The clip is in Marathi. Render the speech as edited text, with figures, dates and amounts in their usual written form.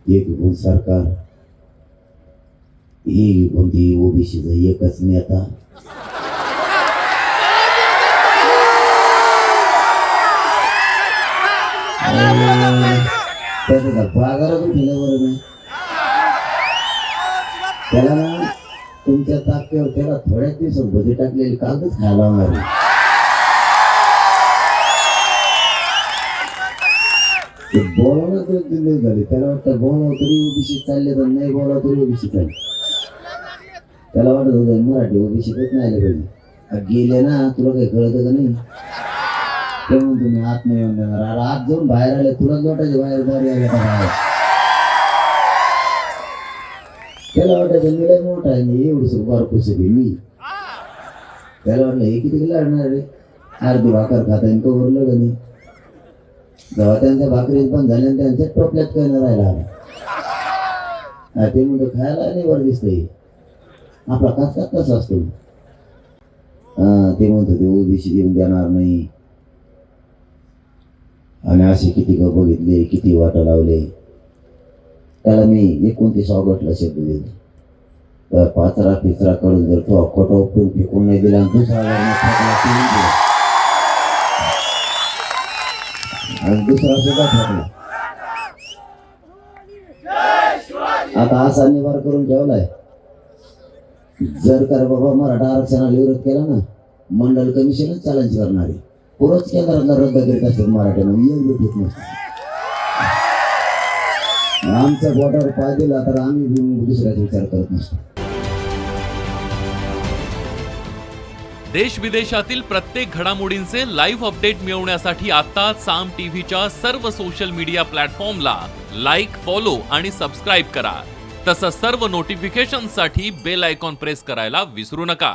एक गुण सरकार, एक कोणती ओबीसीचा एकच नेता. त्याचा बाजारातून ठेवलं बरं नाही त्याला ना. तुमच्या ताकदीवर त्याला थोड्याच दिवसात भजी टाकलेली कागदच खायला होणार नाही. बोलावणं 2-3 दिवस झाले त्याला वाटतं बोलावं तरी ओबीसी चालले तर नाही बोलावं तरी ओबीसी चालले. त्याला वाटत होतं मराठी ओबीसीतच नाही आले पाहिजे. गेले ना तुला काही कळतं का नाही ते म्हणून तुम्ही आत नाही येऊन देणार. आत जाऊन बाहेर आले तुला लोटायचे बाहेर बाहेर आले का बाहेर. त्याला वाटायचं मी लय मोठा आहे मी एवढंच बारकोस मी. त्याला वाटलं हे किती लढणार रे अर्धी भाकर खाता येईल तो उरलं का नाही. जेव्हा त्यांच्या भाकरीत पण झाल्या त्यांच्या टोपल्यात काही न राहिला ते म्हणतो खायला नाही बरं दिसतंय आपला काचकाच कसा असतो. ते म्हणतो ते ओबीसी येऊन देणार नाही. आणि असे किती का बघितले किती वाटा लावले. त्याला मी 29 ऑगस्टला शब्द दिला तर पाचरा पिचरा करून जर तो खोटा उपटून फेकून नाही दिला आणि दुसरा सुद्धा ठरला. आता असा निवार करून ठेवलाय जर का बाबा मराठा आरक्षणाला विरोध केला ना मंडल कमिशनच चॅलेंज करणार आहे. पुरच केंद्रातला रद्द करीत असतात मराठ्यांना एक भेटत नसतं. आमच्या बोटावर पाय दिला तर आम्ही दुसऱ्याचा विचार करत नसतो. देश विदेशातील प्रत्येक घडामोडींचे लाईव्ह अपडेट मिळवण्यासाठी आता साम टीव्हीच्या सर्व सोशल मीडिया प्लॅटफॉर्मला लाईक, फॉलो आणि सबस्क्राईब करा. तसंच सर्व नोटिफिकेशनसाठी बेल आयकॉन प्रेस करायला विसरू नका.